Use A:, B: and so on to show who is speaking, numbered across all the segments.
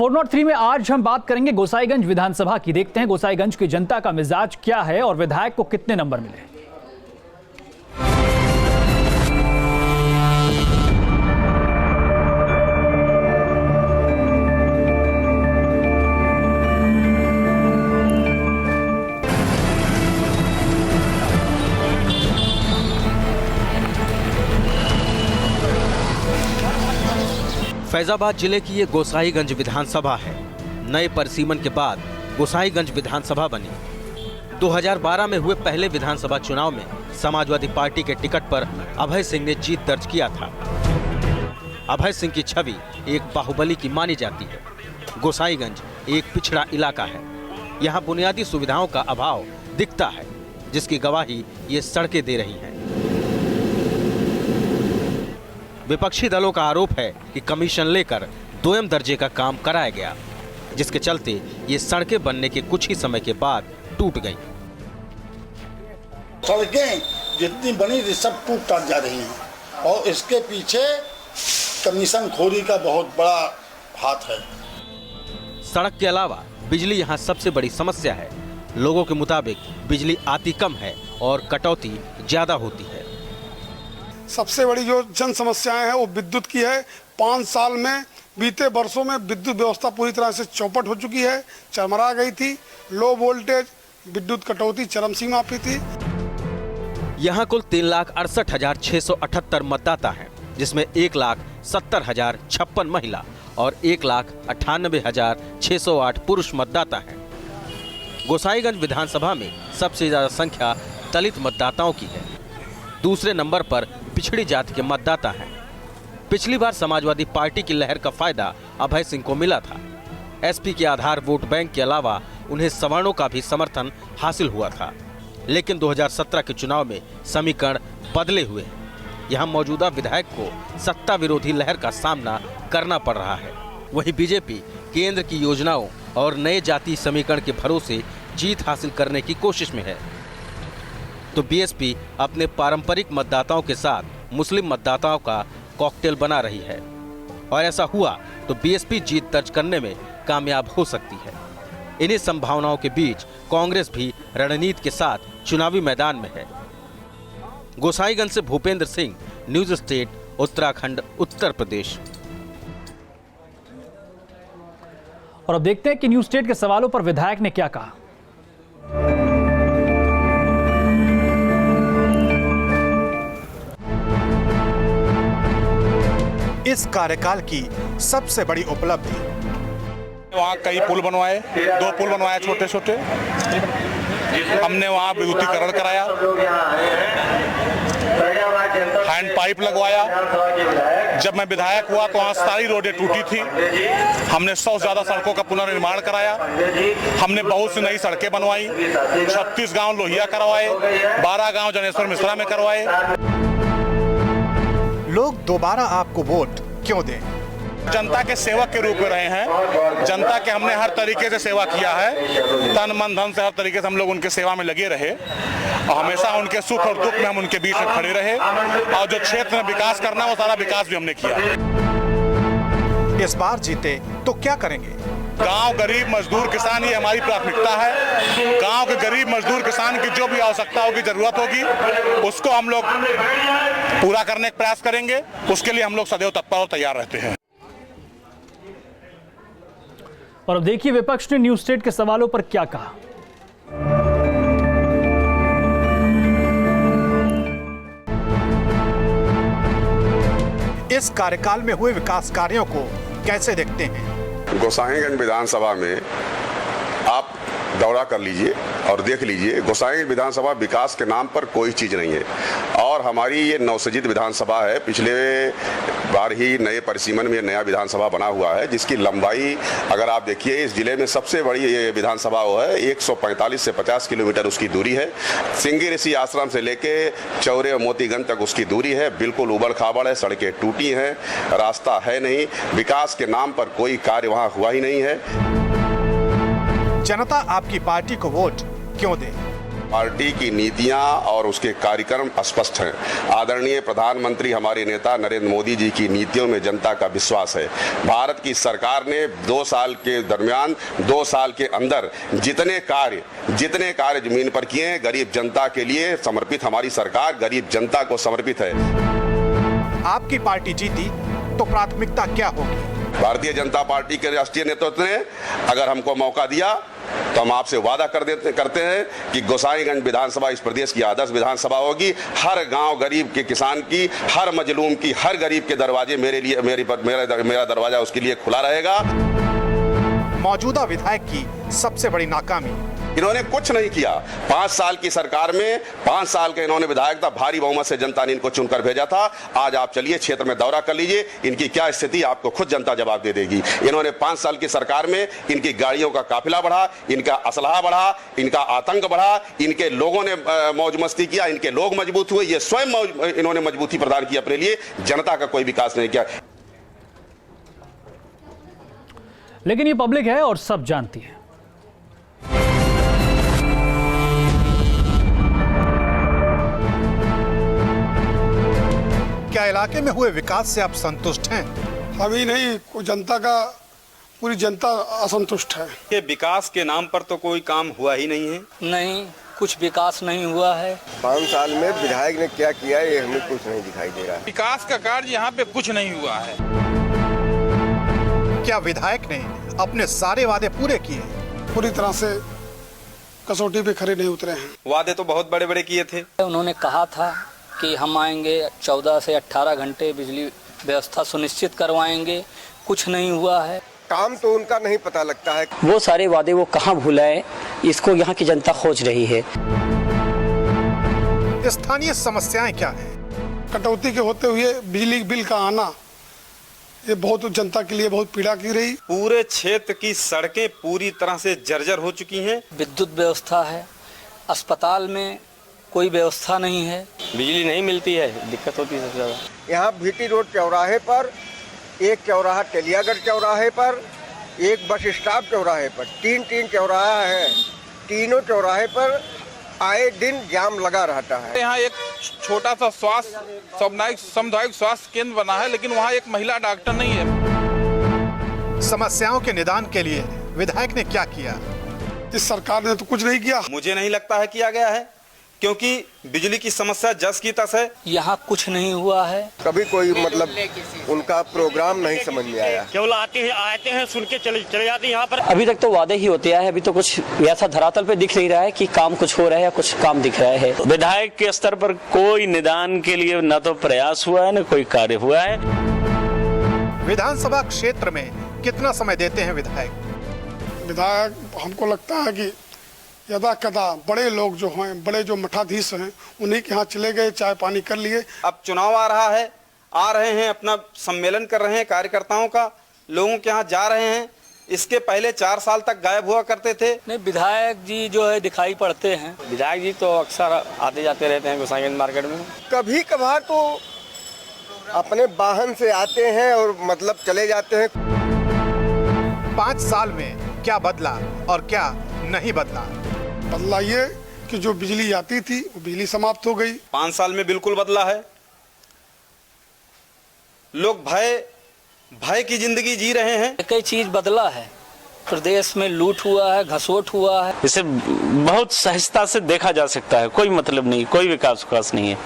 A: 403 में आज हम बात करेंगे गोसाईगंज विधानसभा की। देखते हैं गोसाईगंज की जनता का मिजाज क्या है और विधायक को कितने नंबर मिले।
B: फैजाबाद जिले की ये गोसाईगंज विधानसभा है। नए परिसीमन के बाद गोसाईगंज विधानसभा बनी। 2012 में हुए पहले विधानसभा चुनाव में समाजवादी पार्टी के टिकट पर अभय सिंह ने जीत दर्ज किया था। अभय सिंह की छवि एक बाहुबली की मानी जाती है। गोसाईगंज एक पिछड़ा इलाका है। यहाँ बुनियादी सुविधाओं का अभाव दिखता है, जिसकी गवाही ये सड़कें दे रही हैं। विपक्षी दलों का आरोप है कि कमीशन लेकर दोयम दर्जे का काम कराया गया, जिसके चलते ये सड़कें बनने के कुछ ही समय के बाद टूट गईं।
C: सड़कें जितनी बनी थी सब टूट टाट जा रही हैं और इसके पीछे कमीशन खोरी का बहुत बड़ा हाथ है।
B: सड़क के अलावा बिजली यहाँ सबसे बड़ी समस्या है। लोगों के मुताबिक बिजली आती कम है और कटौती ज्यादा होती है।
D: सबसे बड़ी जो जन समस्याएं हैं वो विद्युत की है। 5 साल में बीते वर्षों में विद्युत व्यवस्था पूरी तरह से चौपट हो चुकी है, चरमरा गई थी। लो वोल्टेज विद्युत कटौती चरम सीमा पे थी।
B: यहाँ कुल 3,68,678 मतदाता हैं, जिसमें 1,70,056 महिला और 1,98,608 पुरुष मतदाता हैं। गोसाईगंज विधानसभा में सबसे ज्यादा संख्या दलित मतदाताओं की है। दूसरे नंबर पर पिछड़ी जाति के मतदाता हैं। पिछली बार समाजवादी पार्टी की लहर का फायदा अभय सिंह को मिला था। एसपी के आधार वोट बैंक के अलावा उन्हें सवर्णों का भी समर्थन हासिल हुआ था। लेकिन 2017 के चुनाव में समीकरण बदले हुए हैं। यहाँ मौजूदा विधायक को सत्ता विरोधी लहर का सामना करना पड़ रहा है। वहीं बीजेपी केंद्र की योजनाओं और नए जाति समीकरण के भरोसे जीत हासिल करने की कोशिश में है, तो बीएसपी अपने पारंपरिक मतदाताओं के साथ मुस्लिम मतदाताओं का कॉकटेल बना रही है। और ऐसा हुआ तो बीएसपी जीत दर्ज करने में कामयाब हो सकती है। इन्हीं संभावनाओं के बीच कांग्रेस भी रणनीति के साथ चुनावी मैदान में है। गोसाईगंज से भूपेंद्र सिंह, न्यूज स्टेट, उत्तराखंड, उत्तर प्रदेश।
A: और अब देखते हैं कि न्यूज स्टेट के सवालों पर विधायक ने क्या कहा।
E: इस कार्यकाल की सबसे बड़ी उपलब्धि,
F: वहाँ कई पुल बनवाए, 2 पुल बनवाए छोटे छोटे। हमने वहाँ विद्युतीकरण कराया, हैंड पाइप लगवाया। जब मैं विधायक हुआ तो वहाँ सारी रोडें टूटी थी। हमने 100 से ज्यादा सड़कों का पुनर्निर्माण कराया। हमने बहुत सी नई सड़कें बनवाई। 36 गांव लोहिया करवाए, 12 गांव जनेश्वर मिश्रा में करवाए।
E: लोग दोबारा आपको वोट क्यों दें?
F: जनता के सेवक के रूप में रहे हैं। जनता के हमने हर तरीके से सेवा किया है। तन मन धन से हर तरीके से हम लोग उनके सेवा में लगे रहे और हमेशा उनके सुख और दुख में हम उनके बीच में खड़े रहे। और जो क्षेत्र में विकास करना वो सारा विकास भी हमने किया।
E: इस बार जीते तो क्या करेंगे?
F: गांव, गरीब, मजदूर, किसान, ये हमारी प्राथमिकता है। गांव के गरीब मजदूर किसान की जो भी आवश्यकता होगी, जरूरत होगी, उसको हम लोग पूरा करने का प्रयास करेंगे। उसके लिए हम लोग सदैव तत्पर और तैयार रहते हैं।
A: और अब देखिए विपक्ष ने न्यूज स्टेट के सवालों पर क्या कहा।
E: इस कार्यकाल में हुए विकास कार्यों को कैसे देखते हैं?
G: गोसाईगंज विधानसभा में आप दौरा कर लीजिए और देख लीजिए, गोसाईगंज विधानसभा विकास के नाम पर कोई चीज नहीं है। और हमारी ये नवसृजित विधानसभा है। पिछले बार ही नए परिसीमन में नया विधानसभा बना हुआ है, जिसकी लंबाई अगर आप देखिए, इस जिले में सबसे बड़ी ये विधानसभा वो है। 145 से 50 किलोमीटर उसकी दूरी है। सिंगी ऋषि आश्रम से लेके चौरे और मोतीगंज तक उसकी दूरी है। बिल्कुल उबड़ खाबड़ है, सड़कें टूटी हैं, रास्ता है नहीं। विकास के नाम पर कोई कार्य वहाँ हुआ ही नहीं है।
E: जनता आपकी पार्टी को वोट क्यों दे?
G: पार्टी की नीतियां और उसके कार्यक्रम स्पष्ट हैं। आदरणीय प्रधानमंत्री हमारे नेता नरेंद्र मोदी जी की नीतियों में जनता का विश्वास है। भारत की सरकार ने 2 साल के दरमियान 2 साल के अंदर जितने कार्य जमीन पर किए हैं, गरीब जनता के लिए समर्पित हमारी सरकार गरीब जनता को समर्पित है।
E: आपकी पार्टी जीती तो प्राथमिकता क्या होगी?
G: भारतीय जनता पार्टी के राष्ट्रीय नेतृत्व ने अगर हमको मौका दिया तो हम आपसे वादा करते हैं कि गोसाईगंज विधानसभा इस प्रदेश की आदर्श विधानसभा होगी। हर गांव गरीब के किसान की, हर मजलूम की, हर गरीब के दरवाजे मेरा दरवाजा उसके लिए खुला रहेगा।
E: मौजूदा विधायक की सबसे बड़ी नाकामी?
G: इन्होंने कुछ नहीं किया। 5 साल की सरकार में 5 साल का इन्होंने विधायक था, भारी बहुमत से जनता ने इनको चुनकर भेजा था। आज आप चलिए क्षेत्र में दौरा कर लीजिए, इनकी क्या स्थिति आपको खुद जनता जवाब दे देगी। इन्होंने 5 साल की सरकार में इनकी गाड़ियों का काफिला बढ़ा, इनका असलहा बढ़ा, इनका आतंक बढ़ा, इनके लोगों ने मौज मस्ती किया, इनके लोग मजबूत हुए, ये स्वयं इन्होंने मजबूती प्रदान की अपने लिए। जनता का कोई विकास नहीं किया।
A: लेकिन ये पब्लिक है और सब जानती है।
E: क्या इलाके में हुए विकास से आप संतुष्ट हैं?
D: अभी नहीं, पूरी जनता असंतुष्ट है।
H: के विकास के नाम पर तो कोई काम हुआ ही नहीं है।
I: नहीं, कुछ विकास नहीं हुआ है।
J: 5 साल में विधायक ने क्या किया ये हमें कुछ नहीं दिखाई दे रहा है।
K: विकास का कार्य यहाँ पे कुछ नहीं हुआ है।
E: क्या विधायक ने अपने सारे वादे पूरे किए?
D: पूरी तरह से कसौटी पे खरे नहीं उतरे हैं।
H: वादे तो बहुत बड़े बड़े किए थे।
I: उन्होंने कहा था कि हम आएंगे 14 से 18 घंटे बिजली व्यवस्था सुनिश्चित करवाएंगे, कुछ नहीं हुआ है।
J: काम तो उनका नहीं पता लगता है।
I: वो सारे वादे वो कहाँ भुलाए, इसको यहाँ की जनता खोज रही है।
E: स्थानीय समस्याएं क्या हैं?
D: कटौती के होते हुए बिजली बिल का आना, ये बहुत जनता के लिए बहुत पीड़ा की रही।
H: पूरे क्षेत्र की सड़कें पूरी तरह से जर्जर हो चुकी हैं।
I: विद्युत व्यवस्था है, अस्पताल में कोई व्यवस्था नहीं है,
H: बिजली नहीं मिलती है, दिक्कत होती है सबसे ज्यादा।
J: यहाँ भीटी रोड चौराहे पर, एक चौराहा तेलियागढ़ चौराहे पर, एक बस स्टॉप चौराहे पर, 3 चौराहा है। तीनों चौराहे पर आए दिन जाम लगा रहता है।
K: यहाँ एक छोटा सा सामुदायिक स्वास्थ्य केंद्र बना है, लेकिन वहाँ एक महिला डॉक्टर नहीं है।
E: समस्याओं के निदान के लिए विधायक ने क्या किया?
D: इस सरकार ने तो कुछ नहीं किया।
H: मुझे नहीं लगता है किया गया है, क्योंकि बिजली की समस्या जस की तस है।
I: यहाँ कुछ नहीं हुआ है।
J: कभी कोई उनका प्रोग्राम नहीं समझ में आया।
L: केवल आते हैं सुन के चले जाते हैं यहाँ पर।
I: अभी तक तो वादे ही होते आए, अभी तो कुछ ऐसा धरातल पे दिख नहीं रहा है कि काम कुछ हो रहा है या कुछ काम दिख रहा है।
L: विधायक के स्तर पर कोई निदान के लिए न तो प्रयास हुआ है न कोई कार्य हुआ है।
E: विधानसभा क्षेत्र में कितना समय देते हैं विधायक?
D: हमको लगता है कि यदा कदा बड़े लोग जो हैं, बड़े जो मठाधीश हैं, उन्हीं के यहाँ चले गए, चाय पानी कर लिए।
H: अब चुनाव आ रहे हैं, अपना सम्मेलन कर रहे हैं कार्यकर्ताओं का, लोगों के यहाँ जा रहे हैं। इसके पहले 4 साल तक गायब हुआ करते थे।
I: नहीं, विधायक जी जो है दिखाई पड़ते हैं।
L: विधायक जी तो अक्सर आते जाते रहते हैं गोसाईगंज मार्केट में।
J: कभी कभार तो अपने वाहन से आते हैं और चले जाते हैं।
E: 5 साल में क्या बदला और क्या नहीं बदला?
D: बदला ये कि जो बिजली आती थी वो बिजली समाप्त हो गई।
H: 5 साल में बिल्कुल बदला है। लोग भय की जिंदगी जी रहे हैं।
I: कई चीज बदला है। प्रदेश में लूट हुआ है, घसोट हुआ है।
L: इसे बहुत सहजता से देखा जा सकता है, कोई मतलब नहीं, कोई विकास नहीं है।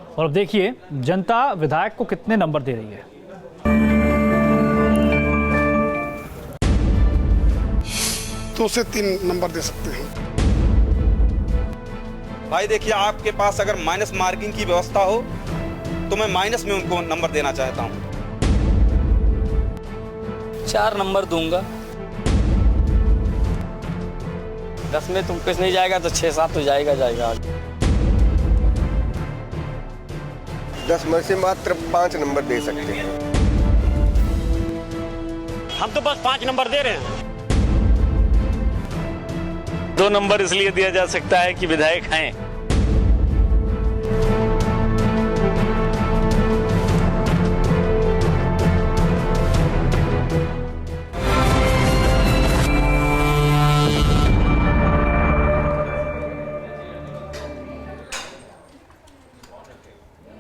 A: और अब देखिए जनता विधायक को कितने नंबर दे रही है।
D: 2 से 3 नंबर दे सकते हैं।
H: भाई देखिए, आपके पास अगर माइनस मार्किंग की व्यवस्था हो तो मैं माइनस में उनको नंबर देना चाहता हूं।
I: 4 नंबर दूंगा।
L: 10 में तुम कुछ नहीं जाएगा तो 6-7 तो जाएगा।
J: 10 में से मात्र 5 नंबर दे सकते हैं।
L: हम तो बस 5 नंबर दे रहे हैं। 2 नंबर इसलिए दिया जा सकता है कि विधायक हैं,